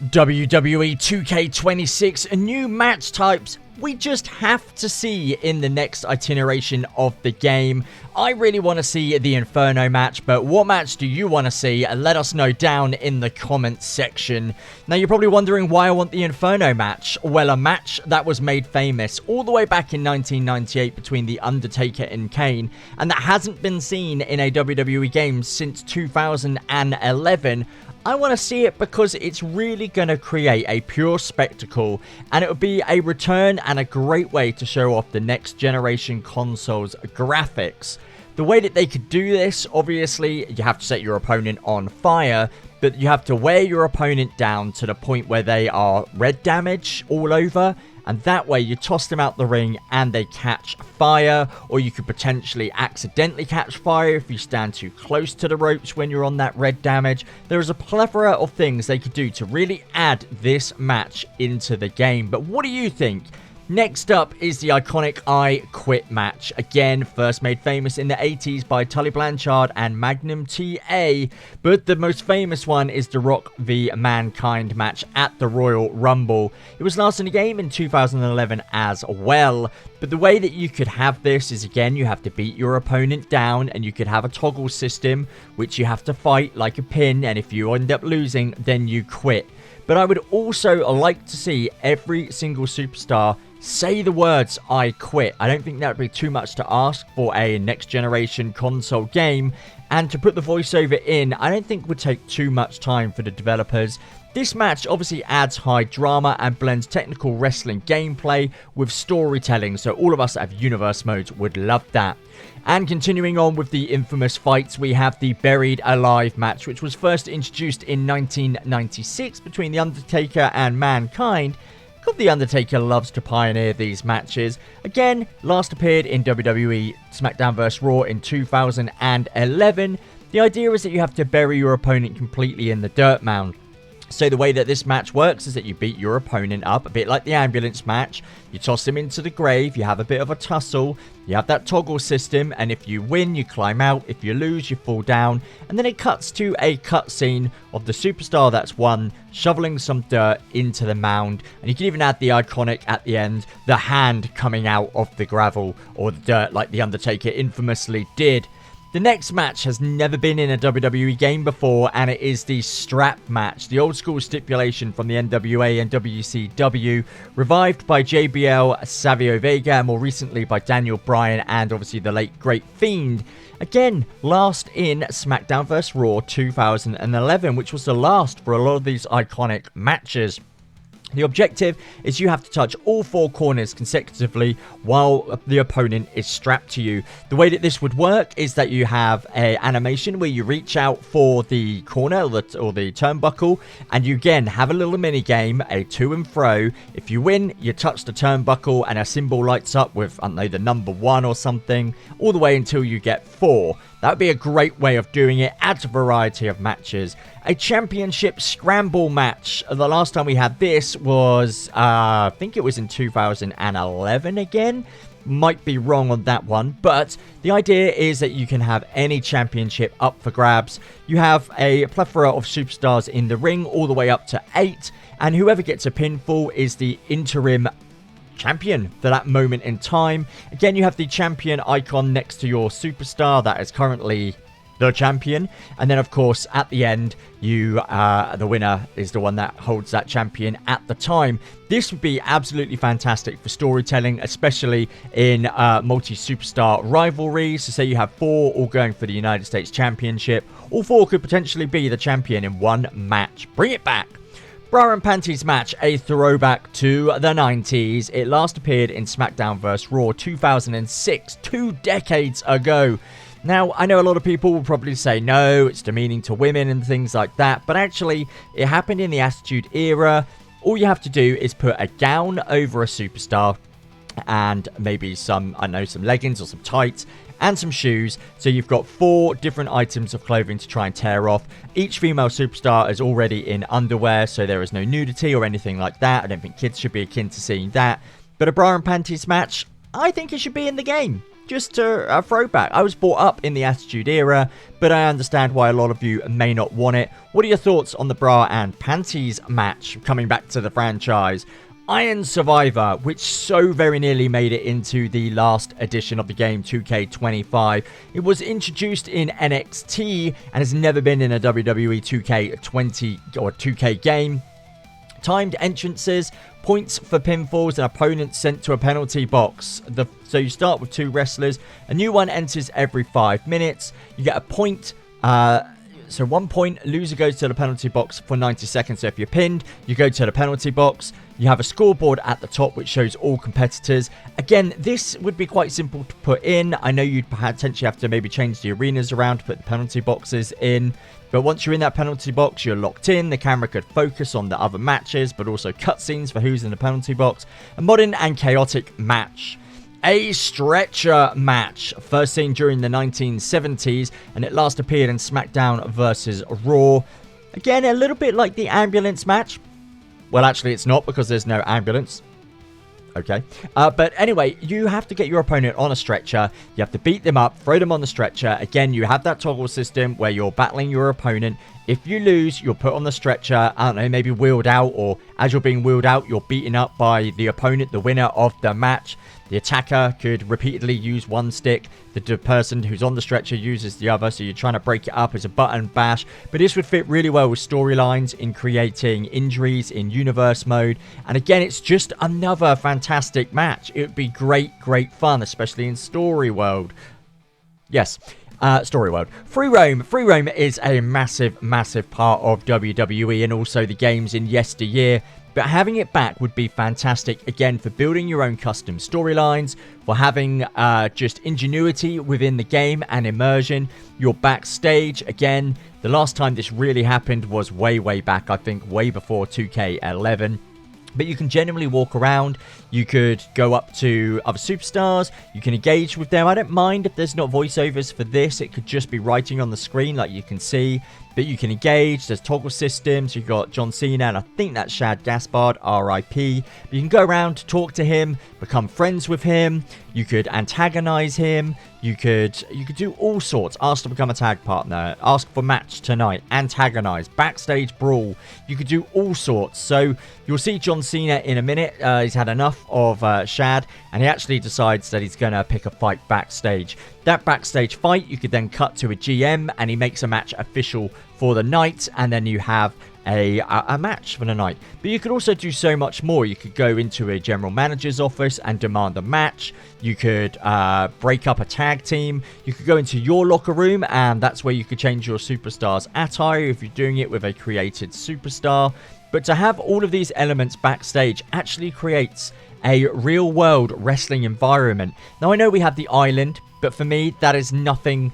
WWE 2K26 new match types we just have to see in the next iteration of the game. I really want to see the Inferno match, but what match do you want to see? Let us know down in the comments section. Now you're probably wondering why I want the Inferno match. Well, a match that was made famous all the way back in 1998 between The Undertaker and Kane, and that hasn't been seen in a WWE Games since 2011. I want to see it because it's really going to create a pure spectacle, and it would be a return and a great way to show off the next generation console's graphics. The way that they could do this, obviously, you have to set your opponent on fire, but you have to wear your opponent down to the point where they are red damage all over, and that way you toss them out the ring and they catch fire, or you could potentially accidentally catch fire if you stand too close to the ropes when you're on that red damage. There is a plethora of things they could do to really add this match into the game. But what do you think? Next up is the iconic I Quit match. Again, first made famous in the 80s by Tully Blanchard and Magnum TA, but the most famous one is the Rock v Mankind match at the Royal Rumble. It was last in the game in 2011 as well, but the way that you could have this is, again, you have to beat your opponent down, and you could have a toggle system which you have to fight like a pin, and if you end up losing, then you quit. But I would also like to see every single superstar say the words "I quit." I don't think that would be too much to ask for a next generation console game, and to put the voiceover in, I don't think would take too much time for the developers. This match obviously adds high drama and blends technical wrestling gameplay with storytelling, so all of us that have universe modes would love that. And continuing on with the infamous fights, we have the Buried Alive match, which was first introduced in 1996 between The Undertaker and Mankind. God, The Undertaker loves to pioneer these matches. Again, last appeared in WWE SmackDown vs. Raw in 2011. The idea is that you have to bury your opponent completely in the dirt mound. So the way that this match works is that you beat your opponent up, a bit like the ambulance match. You toss him into the grave, you have a bit of a tussle, you have that toggle system, and if you win, you climb out. If you lose, you fall down. And then it cuts to a cutscene of the superstar that's won, shoveling some dirt into the mound. And you can even add the iconic at the end, the hand coming out of the gravel or the dirt like The Undertaker infamously did. The next match has never been in a WWE game before, and it is the strap match, the old school stipulation from the NWA and WCW, revived by JBL, Savio Vega, and more recently by Daniel Bryan and obviously the late great Fiend. Again, last in SmackDown vs. Raw 2011, which was the last for a lot of these iconic matches. The objective is you have to touch all four corners consecutively while the opponent is strapped to you. The way that this would work is that you have an animation where you reach out for the corner or the turnbuckle, and you again have a little mini game, a to and fro. If you win, you touch the turnbuckle and a symbol lights up with, I don't know, the number 1 or something, all the way until you get 4. That would be a great way of doing it, adds a variety of matches. A championship scramble match. The last time we had this was, I think it was in 2011 again. Might be wrong on that one, but the idea is that you can have any championship up for grabs. You have a plethora of superstars in the ring, all the way up to 8, and whoever gets a pinfall is the interim champion for that moment in time. Again, you have the champion icon next to your superstar that is currently the champion, and then of course at the end the winner is the one that holds that champion at the time. This would be absolutely fantastic for storytelling, especially in multi-superstar rivalries. So say you have 4 all going for the United States Championship, all 4 could potentially be the champion in one match. Bring it back. Bra and Panties match, a throwback to the 90s. It last appeared in SmackDown vs. Raw 2006, 2 decades ago. Now, I know a lot of people will probably say, no, it's demeaning to women and things like that, but actually, it happened in the Attitude Era. All you have to do is put a gown over a superstar and maybe some, I don't know, some leggings or some tights and some shoes. So you've got 4 different items of clothing to try and tear off. Each female superstar is already in underwear, so there is no nudity or anything like that. I don't think kids should be akin to seeing that. But a bra and panties match, I think it should be in the game. just a throwback. I was brought up in the Attitude Era, but I understand why a lot of you may not want it. What are your thoughts on the bra and panties match coming back to the franchise? Iron Survivor, which so very nearly made it into the last edition of the game, 2K25. It was introduced in NXT and has never been in a WWE 2K20 or 2K game. Timed entrances, points for pinfalls, and opponents sent to a penalty box. So you start with 2 wrestlers. A new one enters every 5 minutes. You get a point. So 1 point, loser goes to the penalty box for 90 seconds. So if you're pinned, you go to the penalty box. You have a scoreboard at the top which shows all competitors. Again, this would be quite simple to put in. I know you'd potentially have to maybe change the arenas around to put the penalty boxes in. But once you're in that penalty box, you're locked in. The camera could focus on the other matches, but also cutscenes for who's in the penalty box. A modern and chaotic match. A stretcher match, first seen during the 1970s, and it last appeared in SmackDown vs. Raw. Again, a little bit like the ambulance match. Well, actually, it's not because there's no ambulance. Okay. But anyway, you have to get your opponent on a stretcher. You have to beat them up, throw them on the stretcher. Again, you have that toggle system where you're battling your opponent. If you lose, you're put on the stretcher, I don't know, maybe wheeled out, or as you're being wheeled out, you're beaten up by the opponent, the winner of the match. The attacker could repeatedly use one stick. The person who's on the stretcher uses the other, so you're trying to break it up as a button bash. But this would fit really well with storylines in creating injuries in universe mode. And again, it's just another fantastic match. It would be great fun, especially in story world. Yes. Story world. Free roam is a massive part of WWE and also the games in yesteryear. But having it back would be fantastic, again, for building your own custom storylines, for having just ingenuity within the game and immersion. You're backstage, again, the last time this really happened was way back, I think way before 2K11. But you can genuinely walk around, you could go up to other superstars, you can engage with them. I don't mind if there's not voiceovers for this, it could just be writing on the screen like you can see. But you can engage, there's toggle systems, you've got John Cena, and I think that's Shad Gaspard, RIP. But you can go around, talk to him, become friends with him, you could antagonize him, you could do all sorts. Ask to become a tag partner, ask for match tonight, antagonize, backstage brawl. You could do all sorts. So you'll see John Cena in a minute. He's had enough of Shad, and he actually decides that he's going to pick a fight backstage. That backstage fight, you could then cut to a GM, and he makes a match official for the night, and then you have a match for the night. But you could also do so much more. You could go into a general manager's office and demand a match. You could break up a tag team. You could go into your locker room, and that's where you could change your superstar's attire if you're doing it with a created superstar. But to have all of these elements backstage actually creates a real-world wrestling environment. Now, I know we have the island, but for me, that is nothing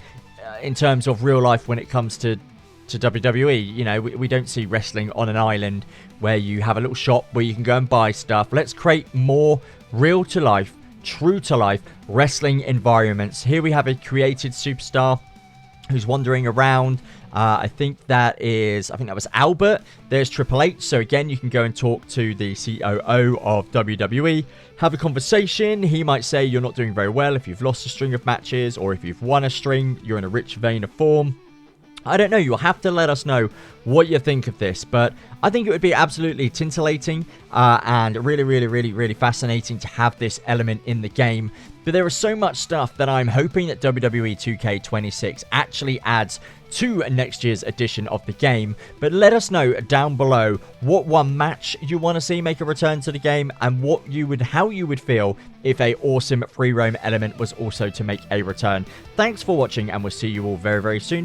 in terms of real life when it comes to WWE. You know, we don't see wrestling on an island where you have a little shop where you can go and buy stuff. Let's create more real-to-life, true-to-life wrestling environments. Here we have a created superstar who's wandering around. I think that was Albert. There's Triple H. So again, you can go and talk to the COO of WWE, have a conversation. He might say you're not doing very well if you've lost a string of matches, or if you've won a string, you're in a rich vein of form. I don't know, you'll have to let us know what you think of this, but I think it would be absolutely titillating and really fascinating to have this element in the game. But there is so much stuff that I'm hoping that WWE 2K26 actually adds to next year's edition of the game. But let us know down below what one match you want to see make a return to the game, and how you would feel if a awesome free roam element was also to make a return. Thanks for watching, and we'll see you all very soon.